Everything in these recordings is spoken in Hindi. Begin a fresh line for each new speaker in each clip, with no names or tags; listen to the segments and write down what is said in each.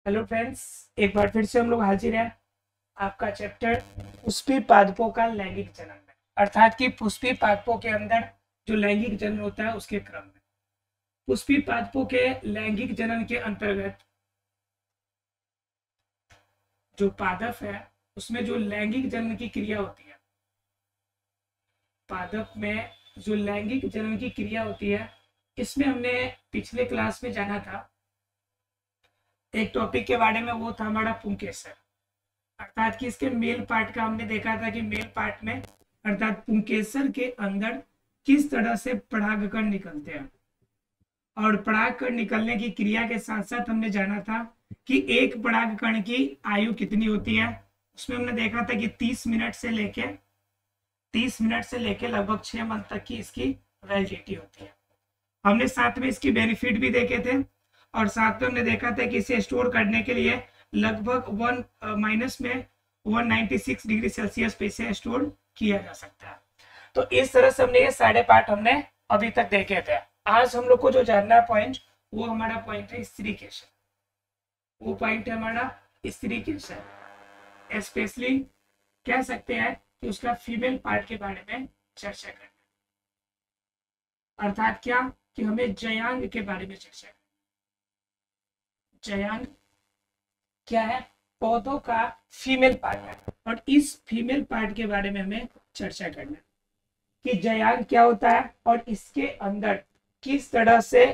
हेलो फ्रेंड्स, एक बार फिर से हम लोग हाजिर हैं आपका चैप्टर पुष्पी पादपों का लैंगिक जनन में, अर्थात कि पुष्पी पादपों के अंदर जो लैंगिक जनन होता है उसके क्रम में। पुष्पी पादपों के लैंगिक जनन के अंतर्गत जो पादप है उसमें जो लैंगिक जनन की क्रिया होती है, पादप में जो लैंगिक जनन की क्रिया होती है, इसमें हमने पिछले क्लास में जाना था एक टॉपिक के बारे में, वो था हमारा पुंकेसर। अर्थात कि इसके मेल पार्ट का हमने देखा था कि मेल पार्ट में अर्थात पुंकेसर के अंदर किस तरह से परागकण निकलते हैं, और परागकण निकलने की क्रिया के साथ साथ हमने जाना था कि एक परागकण की आयु कितनी होती है। उसमें हमने देखा था कि 30 मिनट से लेके लगभग 6 मंथ तक की इसकी वैलिडिटी होती है। हमने साथ में इसकी बेनिफिट भी देखे थे, और साथ में हमने देखा था कि इसे स्टोर करने के लिए लगभग माइनस में 196 डिग्री सेल्सियस पे इसे स्टोर किया जा सकता है। तो इस तरह से हमने ये सारे पार्ट हमने अभी तक देखे थे। आज हम लोग को जो जानना है पॉइंट, वो हमारा पॉइंट है स्त्रीकेशन। वो पॉइंट है हमारा स्त्रीकेशन। स्पेशली कह सकते हैं कि उसका फीमेल पार्ट के बारे में चर्चा करना, अर्थात क्या कि हमें जयांग के बारे में चर्चा करना। जयांग क्या है? पौधों का फीमेल पार्ट है, और इस फीमेल पार्ट के बारे में हमें चर्चा करना है कि जयांग क्या होता है और इसके अंदर किस तरह से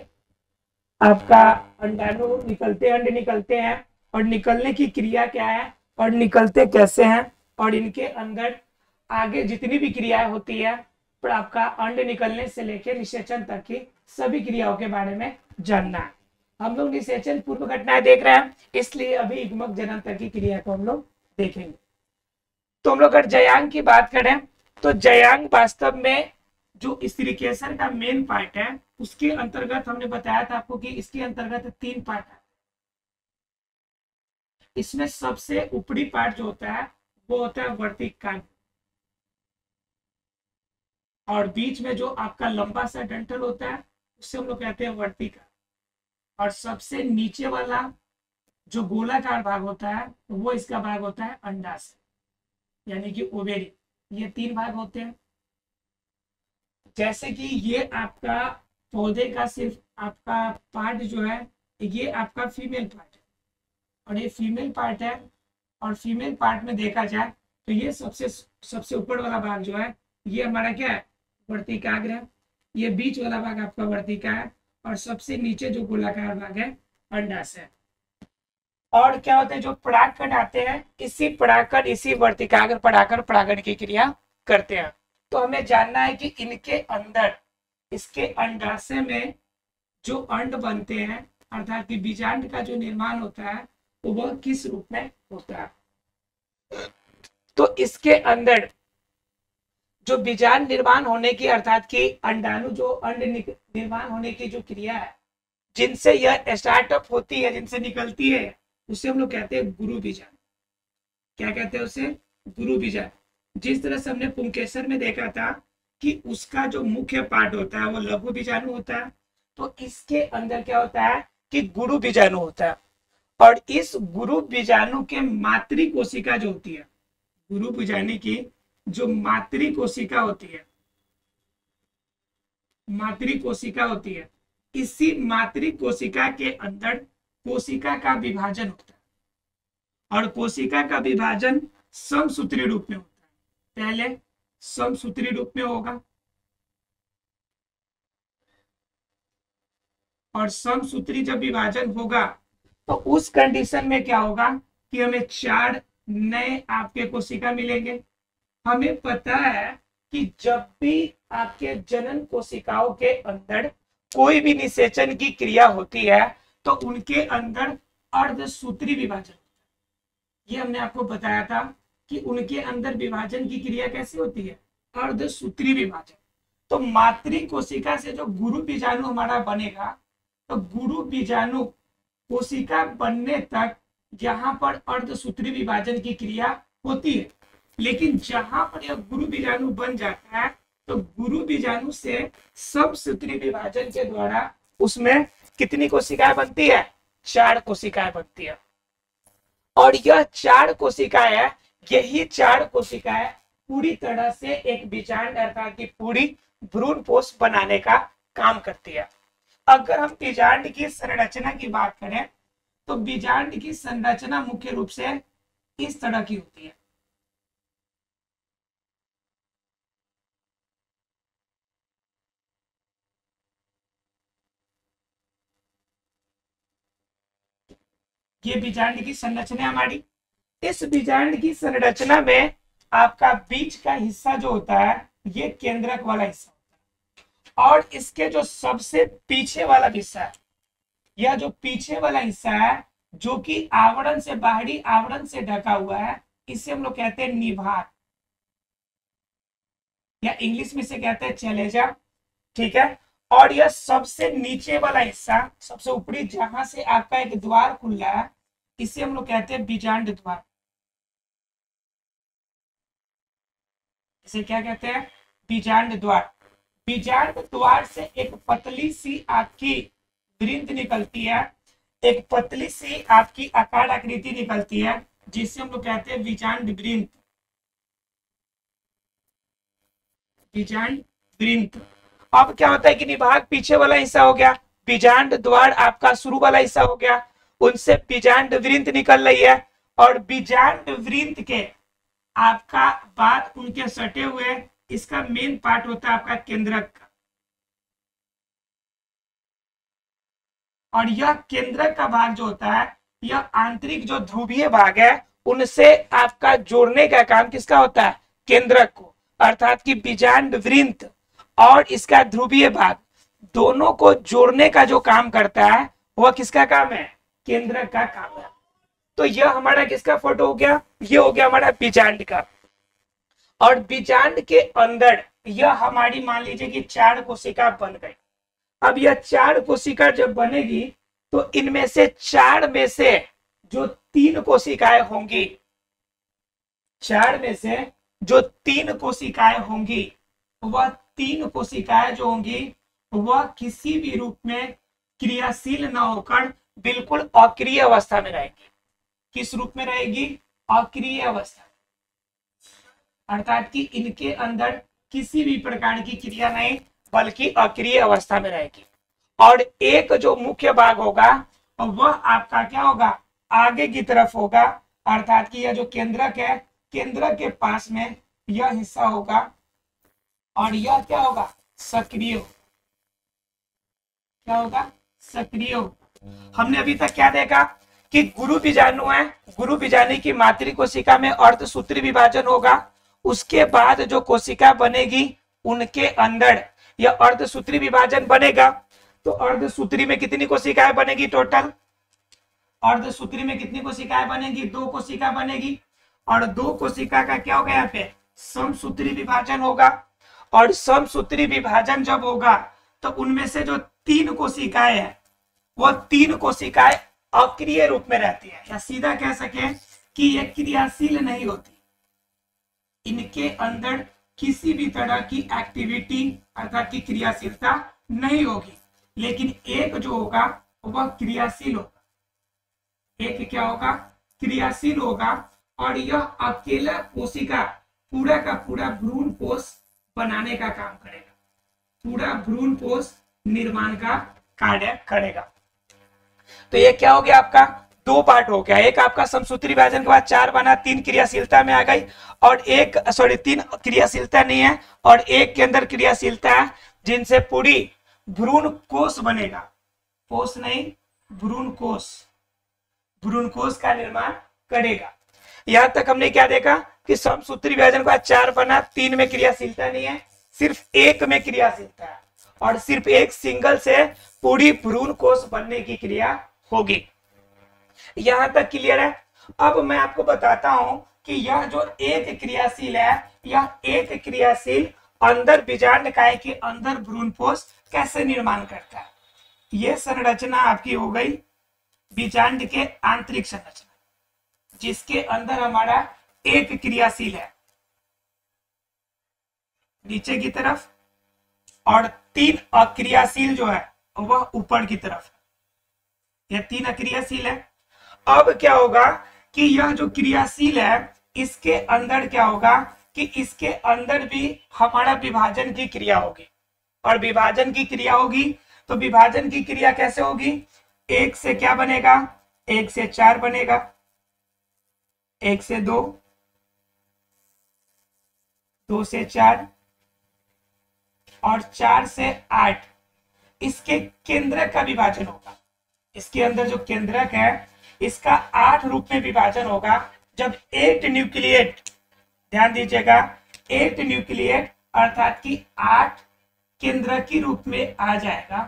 आपका अंडाणु अंड निकलते हैं, और निकलने की क्रिया क्या है, और निकलते कैसे हैं, और इनके अंदर आगे जितनी भी क्रियाएं होती है, पर आपका अंड निकलने से लेकर निषेचन तक की सभी क्रियाओं के बारे में जानना है। हम लोग निषेचन पूर्व घटनाएं देख रहे हैं, इसलिए अभी युग्मक जनन तक की क्रिया को हम लोग देखेंगे। तो हम लोग अगर जयांग की बात करें तो जयांग वास्तव में जो स्त्रीकेसर का मेन पार्ट है, उसके अंतर्गत हमने बताया था आपको कि इसके अंतर्गत 3 पार्ट है। इसमें सबसे ऊपरी पार्ट जो होता है वो होता है वर्तिकाग्र, और बीच में जो आपका लंबा सा डंठल होता है उससे हम लोग कहते हैं वर्तिका, और सबसे नीचे वाला जो गोलाकार भाग होता है वो इसका भाग होता है अंडाशय, यानी कि ओवेरी। ये 3 भाग होते हैं। जैसे कि ये आपका पौधे का सिर्फ आपका पार्ट जो है, ये आपका फीमेल पार्ट है, और ये फीमेल पार्ट है, और फीमेल पार्ट में देखा जाए तो ये सबसे ऊपर वाला भाग जो है ये हमारा क्या है? वर्तिकाग्र है। ये बीच वाला भाग आपका वर्तिका है, और सबसे नीचे जो गोलाकार भाग है अंडाशय। और क्या होता है, जो परागकण आते हैं इसी वर्तिकाग्र पर आकर परागण की क्रिया करते हैं। तो हमें जानना है कि इनके अंदर इसके अंडाशय में जो अंड बनते हैं, अर्थात कि बीजांड का जो निर्माण होता है, तो वह किस रूप में होता है। तो इसके अंदर जो बीजांड निर्माण होने की, अर्थात कि अंडाणु जो अंड निर्माण होने की जो क्रिया है, जिनसे यह स्टार्टअप होती है, जिनसे निकलती है, उसे हम लोग कहते हैं गुरु बीजाणु। क्या कहते हैं उसे? गुरु बीजाणु। जिस तरह से हमने पुंकेसर में देखा था कि उसका जो मुख्य पार्ट होता है वो लघु बीजाणु होता है, तो इसके अंदर क्या होता है कि गुरु बीजाणु होता है। और इस गुरु बीजाणु के मातृ कोशिका जो होती है, गुरु बीजाणु की जो मातृ कोशिका होती है, इसी मातृ कोशिका के अंदर कोशिका का विभाजन होता है, और कोशिका का विभाजन समसूत्री रूप में होता है। पहले समसूत्री रूप में होगा, और समसूत्री जब विभाजन होगा तो उस कंडीशन में क्या होगा कि हमें 4 नए आपके कोशिका मिलेंगे। हमें पता है कि जब भी आपके जनन कोशिकाओं के अंदर कोई भी निषेचन की क्रिया होती है तो उनके अंदर अर्धसूत्री विभाजन, ये हमने आपको बताया था कि उनके अंदर विभाजन की क्रिया कैसे होती है? अर्धसूत्री विभाजन। तो मातृ कोशिका से जो गुरु बीजाणु हमारा बनेगा, तो गुरु बीजाणु कोशिका बनने तक यहाँ पर अर्धसूत्री विभाजन की क्रिया होती है, लेकिन जहां पर यह गुरु बीजाणु बन जाता है तो गुरु बीजाणु से समसूत्री विभाजन के द्वारा उसमें कितनी कोशिकाएं बनती है? 4 कोशिकाएं बनती है। और यह 4 कोशिकाएं है, यही 4 कोशिकाएं पूरी तरह से एक बीजांड अर्थात की पूरी भ्रूणपोष बनाने का काम करती है। अगर हम बीजांड की संरचना की बात करें तो बीजांड की संरचना मुख्य रूप से इस तरह की होती है। ये बीजांड की संरचना हमारी। इस बीजांड की संरचना में आपका बीच का हिस्सा जो होता है ये केंद्रक वाला हिस्सा होता है, और इसके जो सबसे पीछे वाला हिस्सा है, यह जो पीछे वाला हिस्सा है जो कि आवरण से, बाहरी आवरण से ढका हुआ है, इसे हम लोग कहते हैं निभाग, या इंग्लिश में से कहते हैं चलेजा। ठीक है। और यह सबसे नीचे वाला हिस्सा, सबसे ऊपरी, जहां से आपका एक द्वार खुल रहा है, इसे हम लोग कहते हैं बीजांड द्वार। इसे क्या कहते हैं? बीजांड द्वार। बीजांड द्वार से एक पतली सी आपकी वृंत निकलती है, एक पतली सी आपकी आकार आकृति निकलती है, जिसे हम लोग कहते हैं बीजांड वृंत। बीजांड वृंत। अब क्या होता है कि निभाग पीछे वाला हिस्सा हो गया, बीजांड द्वार आपका शुरू वाला हिस्सा हो गया, उनसे बीजांड वृंत निकल रही है, और बीजांड वृंत के आपका बाद उनके सटे हुए इसका मेन पार्ट होता है आपका केंद्रक का, और यह केंद्रक का भाग जो होता है, यह आंतरिक जो ध्रुवीय भाग है उनसे आपका जोड़ने का काम किसका होता है? केंद्रक को, अर्थात कि बीजांड वृंत और इसका ध्रुवीय भाग दोनों को जोड़ने का जो काम करता है वह किसका काम है? केंद्रक का काम है। तो यह हमारा किसका फोटो हो गया? ये हो गया हमारा बीजांड का। और बीजांड के अंदर यह हमारी मान लीजिए कि 4 कोशिका बन गई। अब यह 4 कोशिका जब बनेगी तो इनमें से 4 में से जो 3 कोशिकाएं होंगी, 4 में से जो 3 कोशिकाएं होंगी, वह 3 कोशिकाएं जो होंगी वह किसी भी रूप में क्रियाशील न होकर बिल्कुल अक्रिय अवस्था में रहेगी। किस रूप में रहेगी? अक्रिय अवस्था, अर्थात कि इनके अंदर किसी भी प्रकार की क्रिया नहीं बल्कि अक्रिय अवस्था में रहेगी। और एक जो मुख्य भाग होगा वह आपका क्या होगा? आगे की तरफ होगा, अर्थात कि यह जो केंद्रक है, केंद्रक के पास में यह हिस्सा होगा, और यह क्या होगा? सक्रिय। क्या होगा? सक्रिय। हमने अभी तक क्या देखा कि गुरु बीजाणु है, गुरु बीजाणु की मातृ कोशिका में अर्धसूत्री विभाजन होगा, उसके बाद जो कोशिका बनेगी उनके अंदर यह अर्धसूत्री विभाजन बनेगा। तो अर्धसूत्री में कितनी कोशिकाएं बनेगी टोटल? अर्धसूत्री में कितनी कोशिकाएं बनेगी? 2 कोशिका बनेगी, और 2 कोशिका का क्या होगा? यहाँ पे समसूत्री विभाजन होगा, और समसूत्री विभाजन जब होगा तो उनमें से जो 3 कोशिकाएं हैं वो 3 कोशिकाएं अक्रिय रूप में रहती है, या सीधा कह सके कि ये क्रियाशील नहीं होती, इनके अंदर किसी भी तरह की एक्टिविटी अर्थात की क्रियाशीलता नहीं होगी। लेकिन एक जो होगा वह क्रियाशील होगा। एक क्या होगा? क्रियाशील होगा, और यह अकेला कोशिका पूरा का पूरा भ्रूणपोष बनाने का काम करेगा, पूरा भ्रूणपोष निर्माण का कार्य करेगा। तो ये क्या हो गया? आपका 2 पार्ट हो गया। एक आपका समसूत्री विभाजन के बाद 4 बना, 3 क्रियाशीलता में आ गई, और 3 क्रियाशीलता नहीं है, और एक के अंदर क्रियाशीलता है, जिनसे पूरी भ्रूण कोष बनेगा। कोष नहीं, भ्रूण कोष, भ्रूण कोष का निर्माण करेगा। यहां तक हमने क्या देखा कि समसूत्री विभाजन के बाद 4 बना, 3 में क्रियाशीलता नहीं है, सिर्फ 1 में क्रियाशीलता है, और सिर्फ एक सिंगल से पूरी भ्रूण कोष बनने की क्रिया होगी। यहां तक क्लियर है? अब मैं आपको बताता हूं कि यह जो एक क्रियाशील है, यह एक क्रियाशील अंदर बीजांड काय के अंदर भ्रूणपोष कैसे निर्माण करता है। यह संरचना आपकी हो गई बीजांड के आंतरिक संरचना, जिसके अंदर हमारा एक क्रियाशील है नीचे की तरफ, और 3 अक्रियाशील जो है वह ऊपर की तरफ है। यह 3 अक्रियाशील है। अब क्या होगा कि यह जो क्रियाशील है इसके अंदर क्या होगा कि इसके अंदर भी हमारा विभाजन की क्रिया होगी, और विभाजन की क्रिया होगी तो विभाजन की क्रिया कैसे होगी, एक से क्या बनेगा, एक से 4 बनेगा, एक से 2, 2 से 4 और 4 से 8। इसके केंद्रक का विभाजन होगा, इसके अंदर जो केंद्रक है इसका 8 रूप में विभाजन होगा। जब 8 न्यूक्लिएट, ध्यान दीजिएगा 8 न्यूक्लिएट अर्थात कि 8 केंद्रकी रूप में आ जाएगा।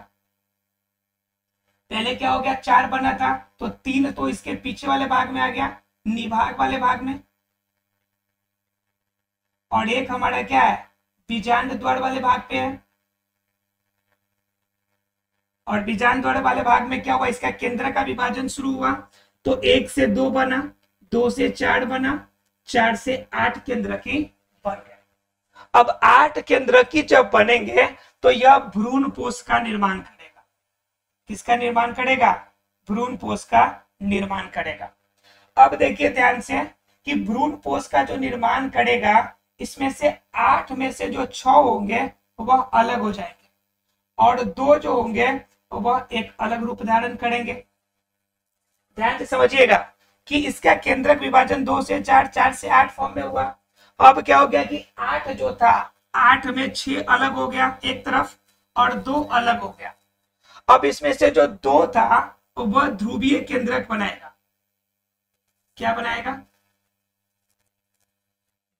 पहले क्या हो गया, 4 बना था तो 3 तो इसके पीछे वाले भाग में आ गया, निभाग वाले भाग में, और एक हमारा क्या है, बीजांड द्वार वाले भाग पे है। और बीजांड द्वार वाले भाग में क्या हुआ, इसका केंद्र का विभाजन शुरू हुआ तो 1 से 2 बना, 2 से 4 बना, 4 से 8 केंद्र की बन गए। अब 8 केंद्र की जब बनेंगे तो यह भ्रूणपोष का निर्माण करेगा। किसका निर्माण करेगा, भ्रूणपोष का निर्माण करेगा। अब देखिए ध्यान से कि भ्रूणपोष का जो निर्माण करेगा इसमें से 8 में से जो 6 होंगे वह अलग हो जाएंगे और 2 जो होंगे वह एक अलग रूप धारण करेंगे। ध्यान से समझिएगा कि इसका केंद्रक विभाजन 2 से 4, 4 से 8 फॉर्म में हुआ। अब क्या हो गया कि 8 जो था 8 में 6 अलग हो गया एक तरफ और 2 अलग हो गया। अब इसमें से जो 2 था वह ध्रुवीय केंद्रक बनाएगा। क्या बनाएगा,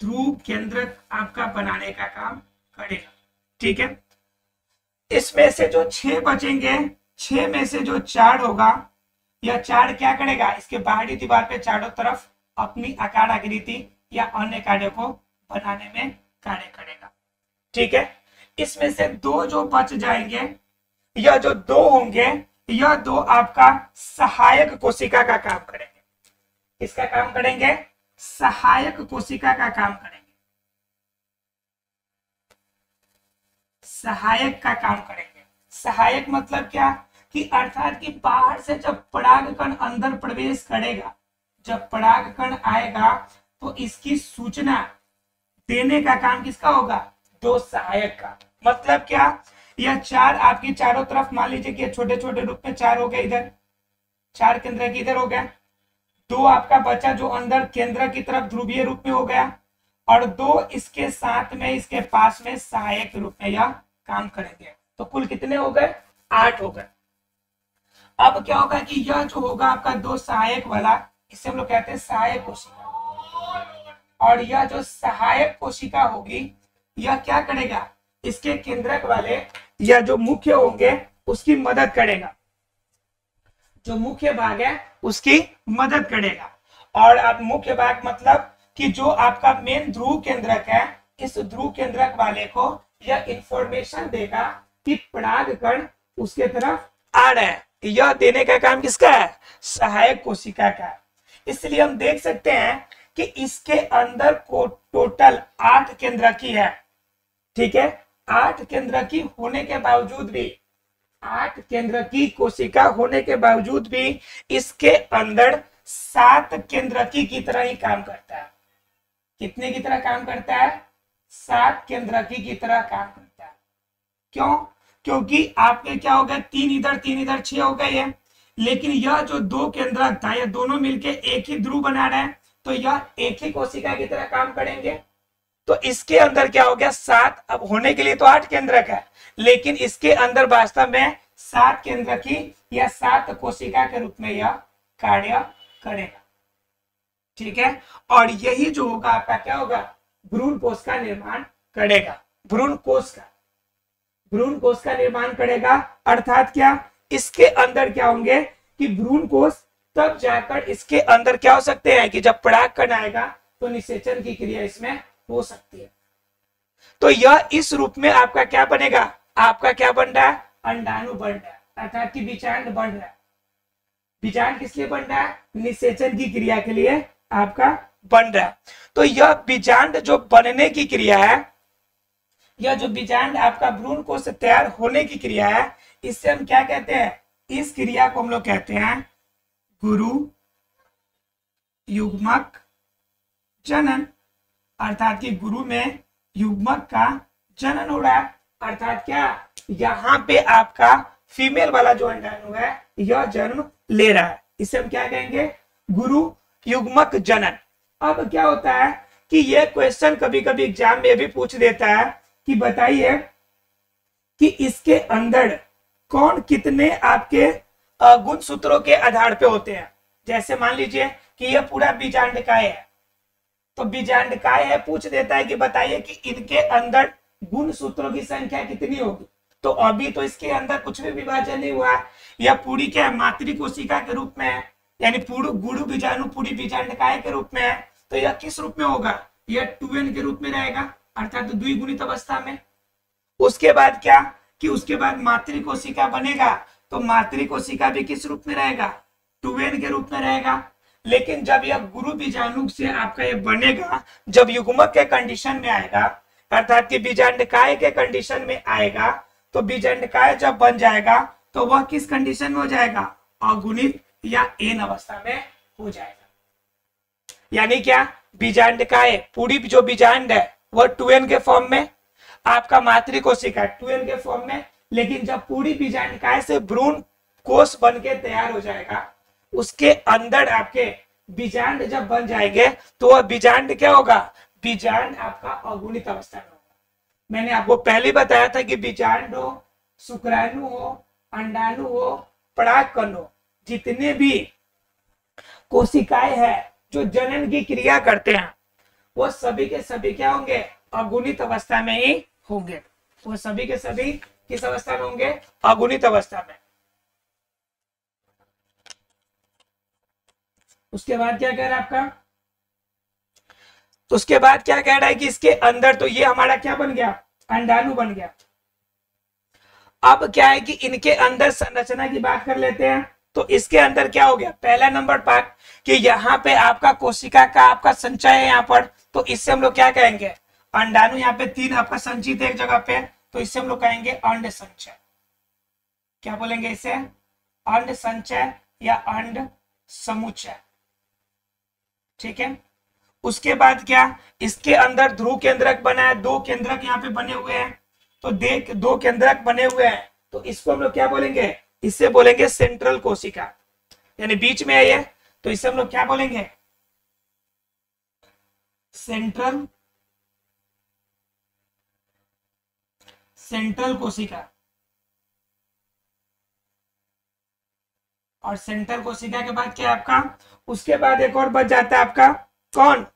ध्रुव केंद्रक आपका बनाने का काम करेगा। ठीक है, इसमें से जो 6 बचेंगे, 6 में से जो 4 होगा, यह 4 क्या करेगा, इसके बाहरी दीवार पे चारों तरफ अपनी आकार आकृति या अन्य कार्यों को बनाने में कार्य करेगा। ठीक है, इसमें से 2 जो बच जाएंगे, यह जो 2 होंगे, यह 2 आपका सहायक कोशिका का काम करेंगे। किसका काम करेंगे, सहायक कोशिका का काम करेंगे, सहायक का काम करेंगे। सहायक मतलब क्या कि अर्थात कि बाहर से जब परागकण अंदर प्रवेश करेगा, जब परागकण आएगा तो इसकी सूचना देने का काम किसका होगा, 2 सहायक का। मतलब क्या, यह 4 आपकी चारों तरफ मान लीजिए कि छोटे छोटे रूप में 4 हो गए, इधर 4 केंद्र की इधर हो गया, 2 आपका बचा जो अंदर केंद्र की तरफ ध्रुवीय रूप में हो गया, और 2 इसके साथ में इसके पास में सहायक रूप में यह काम करेंगे। तो कुल कितने हो गए, 8 हो गए। अब क्या होगा कि यह जो होगा आपका 2 सहायक वाला, इसे हम लोग कहते हैं सहायक कोशिका, और यह जो सहायक कोशिका होगी यह क्या करेगा, इसके केंद्रक वाले या जो मुख्य होंगे उसकी मदद करेगा, जो मुख्य भाग है उसकी मदद करेगा। और अब मुख्य भाग मतलब कि जो आपका मेन ध्रुव केंद्रक है, इस ध्रुव केंद्रक वाले को यह इंफॉर्मेशन देगा कि परागकण उसके तरफ आ रहा है। यह देने का काम किसका है, सहायक कोशिका का। इसलिए हम देख सकते हैं कि इसके अंदर को टोटल 8 केंद्रकी है। ठीक है, 8 केंद्रकी होने के बावजूद भी, 8 केंद्रकी कोशिका होने के बावजूद भी इसके अंदर 7 केंद्रकी की तरह ही काम करता है। कितने की तरह काम करता है, 7 केंद्रकी की तरह काम करता है। क्यों, क्योंकि आपके क्या हो गया, 3 इधर 3 इधर 6 हो गए हैं, लेकिन यह जो 2 केंद्रक था, यह दोनों मिलके एक ही ध्रुव बना रहे हैं, तो यह एक ही कोशिका की तरह काम करेंगे। तो इसके अंदर क्या हो गया, 7। अब होने के लिए तो 8 केंद्रक है, लेकिन इसके अंदर वास्तव में 7 केंद्रकी या 7 कोशिका के रूप में यह कार्य करेगा। ठीक है, और यही जो होगा आपका क्या होगा, भ्रूणकोश का निर्माण करेगा। भ्रूणकोश का निर्माण करेगा अर्थात क्या, इसके अंदर क्या होंगे कि भ्रूणकोश तब जाकर इसके अंदर क्या हो सकते हैं कि जब परागकण आएगा तो निषेचन की क्रिया इसमें हो सकती है। तो यह इस रूप में आपका क्या बनेगा, आपका क्या बन रहा है, अंडाणु बन रहा है, अर्थात कि बीजांड बन रहा है। बीजांड किस लिए बन रहा है, निषेचन की क्रिया के लिए आपका बन रहा है। तो यह बीजांड जो बनने की क्रिया है, यह जो बीजांड आपका भ्रूणकोश से तैयार होने की क्रिया है, इससे हम क्या कहते हैं, इस क्रिया को हम लोग कहते हैं गुरु युग्मक जनन, अर्थात कि गुरु में युग्मक का जनन हो रहा है। अर्थात क्या, यहाँ पे आपका फीमेल वाला जो अंडाणु है यह जन्म ले रहा है, इसे हम क्या कहेंगे, गुरु युग्मक जनन। अब क्या होता है कि ये क्वेश्चन कभी कभी एग्जाम में भी पूछ देता है कि बताइए कि इसके अंदर कौन कितने आपके गुणसूत्रों के आधार पे होते हैं। जैसे मान लीजिए कि यह पूरा बीजांडकाय है, तो बीजांडकाय है, पूछ देता है कि बताइए कि इनके अंदर गुणसूत्रों की संख्या कितनी होगी। तो अभी तो इसके अंदर कुछ भी विभाजन नहीं हुआ है, यह पूरी क्या मातृकोशिका के रूप में है, यानी पूर्ण गुरु बीजाणु पूरी बीजांडकाय के रूप में है। तो यह किस रूप में होगा, यह 2n के रूप में रहेगा, अर्थात द्विगुणित अवस्था में। उसके बाद क्या कि उसके बाद मातृकोशिका बनेगा, तो मातृकोशिका भी किस रूप में रहेगा, 2n के रूप में रहेगा। लेकिन जब यह गुरु बीजाणु से आपका ये बनेगा, जब युग्मक के कंडीशन में आएगा, अर्थात कि बीजांडकाय के कंडीशन में आएगा, तो बीजांडकाय जब बन जाएगा तो वह किस कंडीशन में हो जाएगा, अगुणित या एन अवस्था में हो जाएगा। यानी क्या, बीजांडकाय पूरी जो बीजांड है वह 2n के फॉर्म में, आपका मातृकोशिका 2n के फॉर्म में। लेकिन जब पूरी बीजांडकाय से भ्रूण कोष बन के तैयार हो जाएगा, उसके अंदर आपके बीजांड जब बन जाएंगे, तो वह बीजांड क्या होगा, बीजांड आपका अगुणित अवस्था में होगा। मैंने आपको पहले बताया था कि बीजांड हो, शुक्राणु हो, अंडाणु हो, परागकण हो, जितने भी कोशिकाएं हैं जो जनन की क्रिया करते हैं, वो सभी के सभी क्या होंगे, अगुणित अवस्था में ही होंगे। वो सभी के सभी किस अवस्था में होंगे, अगुणित अवस्था में। उसके बाद क्या कह रहा है आपका, तो उसके बाद क्या कह रहा है कि इसके अंदर, तो ये हमारा क्या बन गया, अंडाणु बन गया। अब क्या है कि इनके अंदर संरचना की बात कर लेते हैं। तो इसके अंदर क्या हो गया, पहला नंबर पार्ट कि यहाँ पे आपका कोशिका का आपका संचय है यहाँ पर, तो इससे हम लोग क्या कहेंगे, अंडाणु यहाँ पे 3 आपका संचित है एक जगह पे, तो इससे हम लोग कहेंगे अंड संचय। क्या बोलेंगे इसे, अंड संचय या अंड समुच्चय। ठीक है। उसके बाद क्या, इसके अंदर ध्रुव केंद्रक बना है, 2 केंद्रक यहाँ पे बने हुए हैं, तो देख 2 केंद्रक बने हुए हैं, तो इसको हम लोग क्या बोलेंगे, इससे बोलेंगे सेंट्रल कोशिका, यानी बीच में है ये, तो इससे हम लोग क्या बोलेंगे, सेंट्रल कोशिका। और सेंट्रल कोशिका के बाद क्या है आपका, उसके बाद एक और बच जाता है आपका कौन,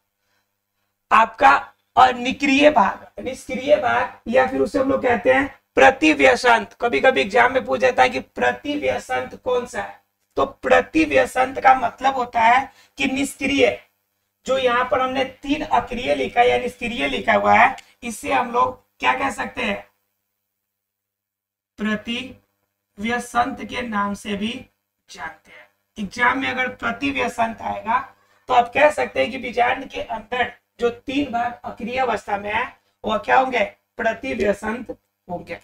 आपका निष्क्रिय भाग, निष्क्रिय भाग, या फिर उसे हम लोग कहते हैं प्रतिव्यसंत। कभी कभी एग्जाम में पूछ जाता है कि प्रतिव्यसंत कौन सा है, तो प्रतिव्यसंत का मतलब होता है कि निष्क्रिय, जो यहाँ पर हमने 3 अक्रिय लिखा या निष्क्रिय लिखा हुआ है, इससे हम लोग क्या कह सकते हैं, प्रतिव्यसंत के नाम से भी जानते हैं। एग्जाम में अगर प्रतिव्यसंत आएगा तो आप कह सकते हैं कि बीजांड के अंदर जो 3 भाग अक्रिय अवस्था में है वह क्या होंगे, प्रतिव्यसंत होंगे।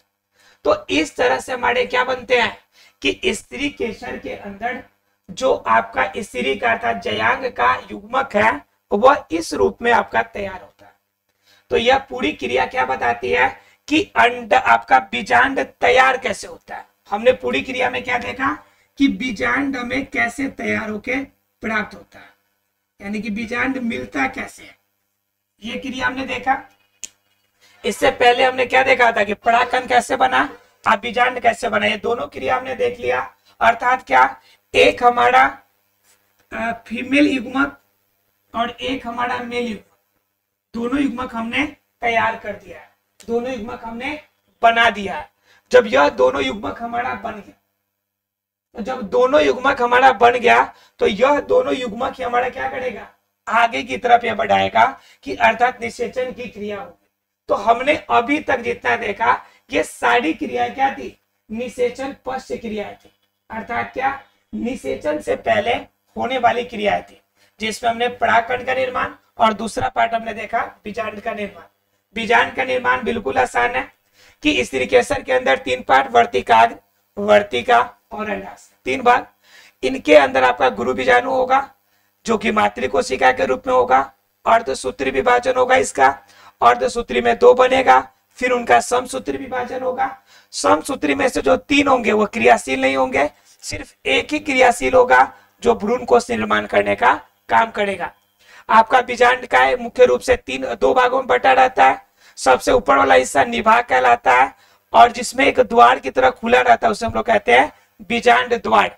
तो इस तरह से हमारे क्या बनते हैं कि स्त्री केसर के अंदर जो आपका स्त्री का अर्थात जयांग का युग्मक है वह इस रूप में आपका तैयार होता है। तो यह पूरी क्रिया क्या बताती है कि अंड आपका बीजांड तैयार कैसे होता है। हमने पूरी क्रिया में क्या देखा कि बीजांड में कैसे तैयार होके प्राप्त होता है, यानी कि बीजांड मिलता कैसे है, ये क्रिया हमने देखा। इससे पहले हमने क्या देखा था कि परागकण कैसे बना और बीजांड कैसे बना, ये दोनों क्रिया हमने देख लिया। अर्थात क्या, एक हमारा फीमेल युग्मक और एक हमारा मेल युग्मक, दोनों युग्मक हमने तैयार कर दिया है, दोनों युग्मक हमने बना दिया है। जब यह दोनों युग्मक हमारा बन गया, तो जब दोनों युग्मक हमारा बन गया तो यह दोनों युग्मक ही हमारा क्या करेगा, आगे की तरफ यह बढ़ाएगा कि अर्थात निषेचन की क्रिया होगी। तो हमने अभी तक जितना देखा ये सारी क्रियाएं क्या थी, निषेचन पश्च क्रियाएं थी। अर्थात क्या, निषेचन से पहले होने वाली क्रियाएं थी, जिसमें हमने परागकण का निर्माण और दूसरा पार्ट हमने देखा बीजांड का निर्माण। बीजांड का निर्माण बिल्कुल आसान है कि स्त्री केसर के अंदर 3 पार्ट, वर्तिकाग्र, वर्तिका और अंडाशय, 3 भाग। इनके अंदर आपका गुरु बीजाणु होगा, जो कि मातृकोशिका के रूप में होगा, अर्धसूत्री विभाजन होगा इसका, अर्धसूत्री में 2 बनेगा, फिर उनका समसूत्री विभाजन होगा। समसूत्री में से जो 3 होंगे वो क्रियाशील नहीं होंगे, सिर्फ एक ही क्रियाशील होगा जो भ्रूण कोष निर्माण करने का काम करेगा। आपका बीजांड का मुख्य रूप से 2 भागों में बटा रहता है। सबसे ऊपर वाला हिस्सा निभाग कहलाता है, और जिसमें एक द्वार की तरह खुला रहता है उसे हम लोग कहते हैं बीजांड द्वार।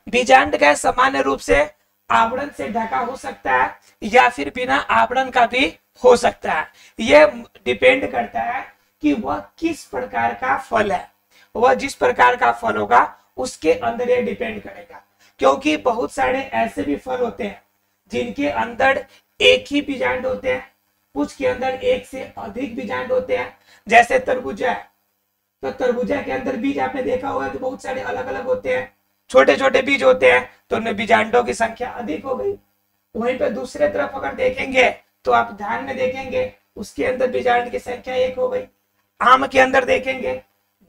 बीजांड का सामान्य रूप से आवरण से ढका हो सकता है या फिर बिना आवरण का भी हो सकता है। यह डिपेंड करता है कि वह किस प्रकार का फल है, वह जिस प्रकार का फल होगा उसके अंदर यह डिपेंड करेगा। क्योंकि बहुत सारे ऐसे भी फल होते हैं जिनके अंदर एक ही बीजांड होते हैं, कुछ के अंदर एक से अधिक बीजांड होते हैं, जैसे तरबूजा है। तो तरबूजा के अंदर बीज आपने देखा होगा कि बहुत सारे अलग अलग होते हैं, छोटे छोटे बीज होते हैं, तो उनमें बीजांडों की संख्या अधिक हो गई। वहीं पे दूसरे तरफ अगर देखेंगे तो आप ध्यान में देखेंगे उसके अंदर बीजांड की संख्या 1 हो गई। आम के अंदर देखेंगे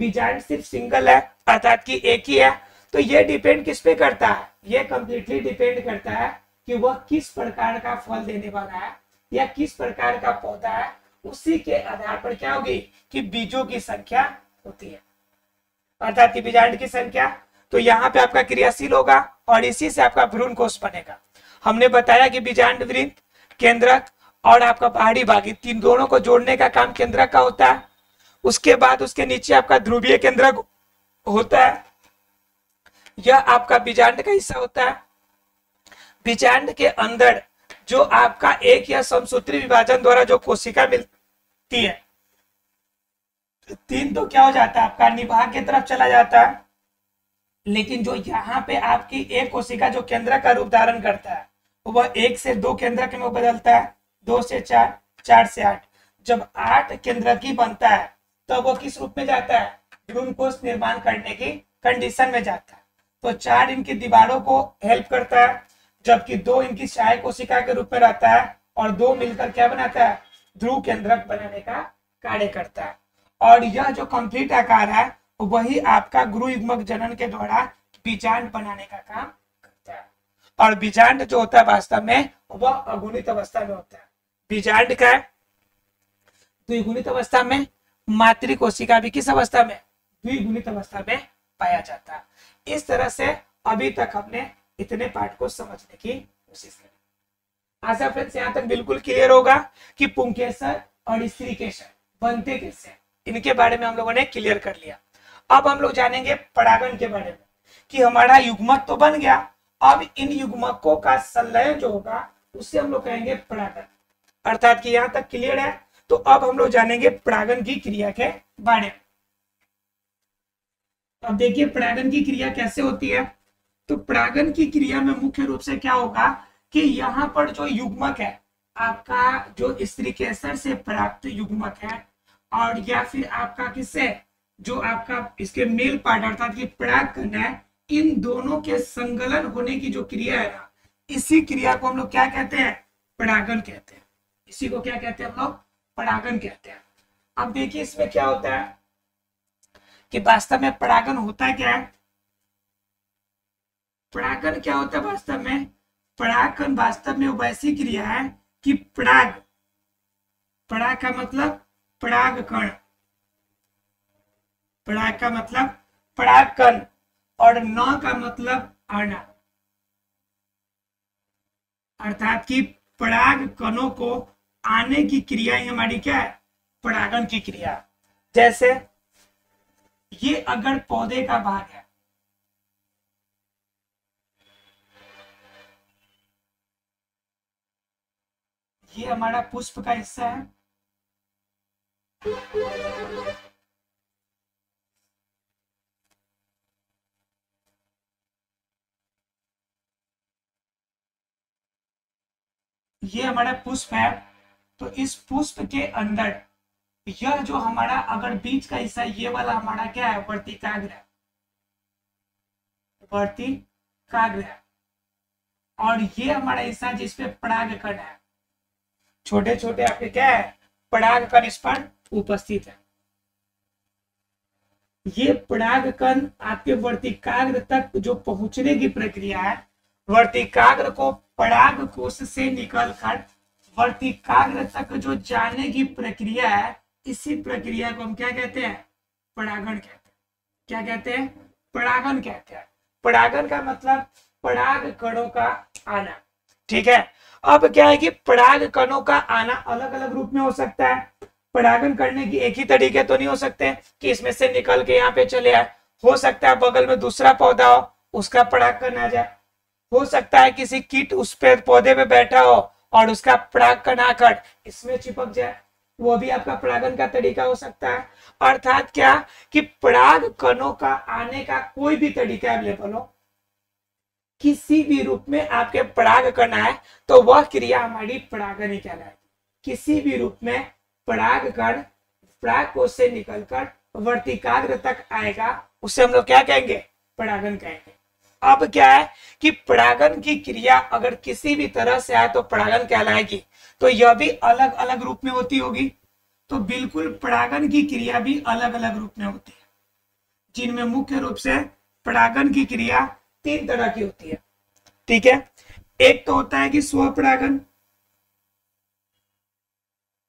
बीजांड सिर्फ सिंगल है, अर्थात कि एक ही है। तो ये डिपेंड किस पे करता है, ये कंप्लीटली डिपेंड करता है कि वह किस प्रकार का फल देने वाला है या किस प्रकार का पौधा है। उसी के आधार पर क्या होगी कि बीजों की संख्या होती है, अर्थात कि बीजांड की संख्या। तो यहाँ पे आपका क्रियाशील होगा और इसी से आपका भ्रूण कोष बनेगा। हमने बताया कि बीजांड वृंत, केंद्रक और आपका बाहरी भाग, तीन दोनों को जोड़ने का काम केंद्रक का होता है। उसके बाद उसके नीचे आपका ध्रुवीय केंद्रक होता है, यह आपका बीजांड का हिस्सा होता है। बीजांड के अंदर जो आपका एक या समसूत्री विभाजन द्वारा जो कोशिका मिलती है, 3 तो क्या हो जाता है आपका निभाग की तरफ चला जाता है। लेकिन जो यहाँ पे आपकी एक कोशिका जो केंद्रक का रूप धारण करता है वह 1 से 2 केंद्रक में बदलता है, 2 से 4, 4 से 8। जब 8 केंद्रकी बनता है तो वह किस रूप में जाता है, भ्रूण कोष निर्माण करने की कंडीशन में जाता है। तो 4 इनकी दीवारों को हेल्प करता है, जबकि 2 इनकी सहायक कोशिका के रूप में रहता है, और 2 मिलकर क्या बनाता है, ध्रुव केंद्रक बनाने का कार्य करता है। और यह जो कंप्लीट आकार है वही आपका गुरु युग्मक जनन के द्वारा बीजांड बनाने का काम करता है। और बीजांड जो होता है वास्तव में वह अगुणित अवस्था में होता है। बीजांड का द्विगुणित अवस्था में, मातृकोशिका भी किस अवस्था में, द्विगुणित अवस्था में पाया जाता है। इस तरह से अभी तक हमने इतने पार्ट को समझने की कोशिश करी। आशा फ्रेंड्स यहाँ तक बिल्कुल क्लियर होगा कि पुंकेसर और स्त्रीकेसर बनते कैसे, इनके बारे में हम लोगों ने क्लियर कर लिया। अब हम लोग जानेंगे परागन के बारे में कि हमारा युग्मक तो बन गया, अब इन युग्मकों का संलयन जो होगा उससे हम लोग कहेंगे परागन। अर्थात कि यहाँ तक क्लियर है। तो अब हम लोग जानेंगे परागन की क्रिया के बारे में। अब देखिए परागन की क्रिया कैसे होती है। तो परागन की क्रिया में मुख्य रूप से क्या होगा कि यहाँ पर जो युग्मक है आपका, जो स्त्रीकेसर से प्राप्त युग्मक है, और या फिर आपका किससे, जो आपका इसके मेल पार्ट अर्थात कि परागकण है, इन दोनों के संगलन होने की जो क्रिया है ना, इसी क्रिया को हम लोग क्या कहते हैं, परागन कहते हैं। इसी को क्या कहते हैं हम लोग, परागन कहते हैं। अब देखिए इसमें क्या होता है कि वास्तव में परागन होता क्या है। परागन क्या होता है वास्तव में, परागकण वास्तव में वैसी क्रिया है कि पराग, पराग का मतलब परागकण, पराग का मतलब परागकण, और न का मतलब आना, अर्थात कि पराग कणों को आने की क्रिया ही हमारी क्या है, परागन की क्रिया। जैसे ये अगर पौधे का भाग है, ये हमारा पुष्प का हिस्सा है, ये हमारा पुष्प है। तो इस पुष्प के अंदर यह जो हमारा अगर बीच का हिस्सा, ये वाला हमारा क्या है, वर्तिकाग्र है, वर्तिकाग्र है। और ये हमारा हिस्सा जिसपे परागकण है, छोटे छोटे आपके क्या है, परागकण इस पर उपस्थित है। ये परागकण आपके वर्तिकाग्र तक जो पहुंचने की प्रक्रिया है वर्तिकाग्र को पराग कोश से निकलकर वर्तिकाग्र तक जो जाने की प्रक्रिया है, इसी प्रक्रिया को हम क्या कहते हैं? परागण कहते हैं। क्या कहते हैं? परागण कहते हैं। परागण का मतलब पराग कणों का आना। ठीक है। अब क्या है कि पराग कणों का आना अलग अलग रूप में हो सकता है। परागण करने की एक ही तरीके तो नहीं हो सकते कि इसमें से निकल के यहाँ पे चले आए। हो सकता है बगल में दूसरा पौधा हो, उसका परागकण आ जाए। हो सकता है किसी कीट उस पे पौधे पे बैठा हो और उसका परागकण आकर इसमें चिपक जाए, वो भी आपका परागण का तरीका हो सकता है। अर्थात क्या कि पराग कणों का आने का कोई भी तरीका अवेलेबल हो, किसी भी रूप में आपके पराग कण आए तो वह क्रिया हमारी परागण ही कहलाएगी। किसी भी रूप में पराग कण पराग कोश से निकलकर वर्तिकाग्र तक आएगा, उसे हम लोग क्या कहेंगे? परागण कहेंगे। अब क्या है कि परागण की क्रिया अगर किसी भी तरह से आए तो परागण कहलाएगी। तो यह भी अलग अलग रूप में होती होगी। तो बिल्कुल परागण की क्रिया भी अलग अलग रूप में होती है, जिनमें मुख्य रूप से परागण की क्रिया 3 तरह की होती है। ठीक है। एक तो होता है कि स्वपरागण।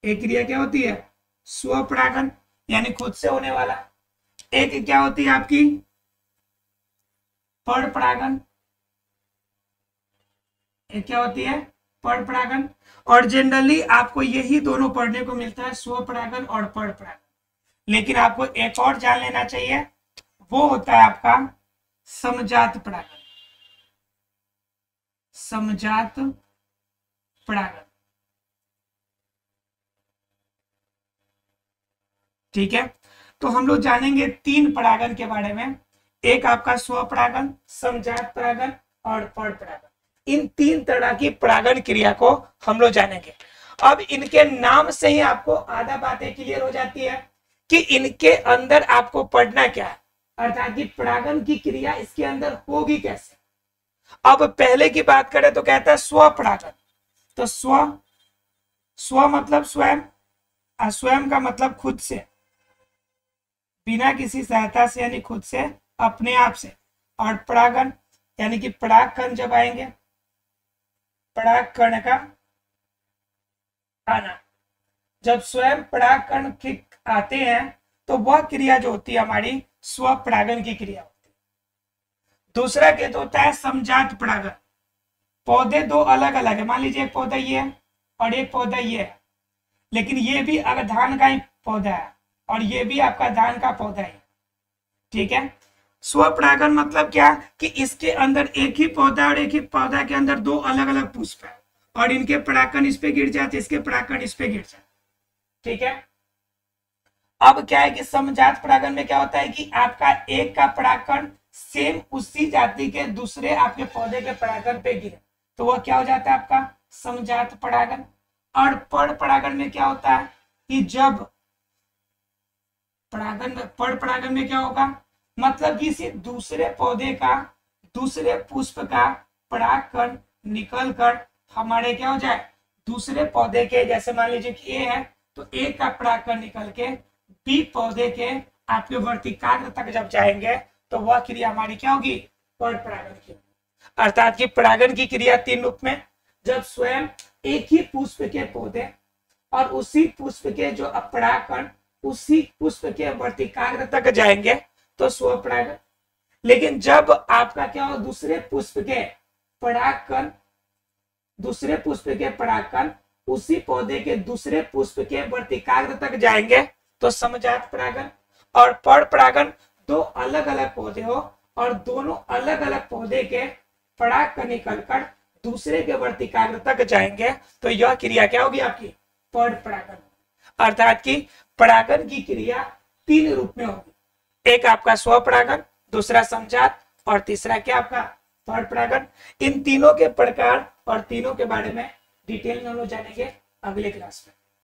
एक क्रिया क्या होती है? स्वपरागण, यानी खुद से होने वाला। एक क्या होती है आपकी? परपरागण। एक क्या होती है? परपरागण। और जनरली आपको यही दोनों पढ़ने को मिलता है, स्वपरागण और परपरागण। लेकिन आपको एक और जान लेना चाहिए, वो होता है आपका समजात परागण। समजात परागण। ठीक है। तो हम लोग जानेंगे 3 परागण के बारे में। एक आपका स्वपरागण, समजात परागण और परपरागण। इन 3 तरह की परागण क्रिया को हम लोग जानेंगे। अब इनके नाम से ही आपको आधा बातें क्लियर हो जाती है कि इनके अंदर आपको पढ़ना क्या है, अर्थात कि परागण की क्रिया इसके अंदर होगी कैसे। अब पहले की बात करें तो कहता है स्वपरागण। तो स्व मतलब स्वयं, स्वयं का मतलब खुद से, बिना किसी सहायता से, यानी खुद से, अपने आप से। और परागण यानी कि पराग कण जब आएंगे, पराग कण का आना। जब स्वयं पराग कण आते हैं तो वह क्रिया जो होती है हमारी स्वपरागण की क्रिया होती है। दूसरा केस होता है समजात परागण। पौधे 2 अलग अलग है। मान लीजिए एक पौधा ये है और एक पौधा ये है, लेकिन ये भी अगर धान का ही पौधा है और ये भी आपका धान का पौधा है। ठीक है। स्वपरागण मतलब क्या कि इसके अंदर एक ही पौधा और एक ही पौधा के अंदर 2 अलग अलग पुष्प है और इनके परागकण इस पे गिर जाते, इसके परागकण इस पे गिर जाते। ठीक है। अब क्या है कि समजात परागण में क्या होता है कि आपका एक का परागकण सेम उसी जाति के दूसरे आपके पौधे के परागकण पे गिरे, तो वह क्या हो जाता है? आपका समजात परागण। और परपरागण में क्या होता है कि जब परपरागण में क्या होगा, मतलब किसी दूसरे पौधे का, दूसरे पुष्प का परागकण निकल कर हमारे क्या हो जाए? दूसरे पौधे के, जैसे मान लीजिए कि ए है तो ए का परागकण निकल के बी पौधे के आपके वर्तिकाग्र तक जब जाएंगे तो वह क्रिया हमारी क्या होगी? परपरागण की। अर्थात कि परागण की क्रिया 3 रूप में, जब स्वयं एक ही पुष्प के पौधे और उसी पुष्प के जो परागकण उसी पुष्प के वर्तिकाग्र तक जाएंगे तो स्वपरागण। लेकिन जब आपका क्या हो, दूसरे पुष्प के परागकण, दूसरे पुष्प के परागकण उसी पौधे के दूसरे पुष्प के वर्तिकाग्र तक जाएंगे तो समजात परागण। और परपरागण 2 अलग अलग पौधे हो और दोनों अलग अलग पौधे के परागकण निकलकर दूसरे के वर्तिकाग्र तक जाएंगे तो यह क्रिया क्या होगी? आपकी परपरागण। अर्थात कि परागण की क्रिया 3 रूप में होगी। एक आपका स्वपरागण, दूसरा समजात और तीसरा क्या आपका? परपरागण। इन तीनों के प्रकार और तीनों के बारे में डिटेल में हम लोग जानेंगे अगले क्लास में।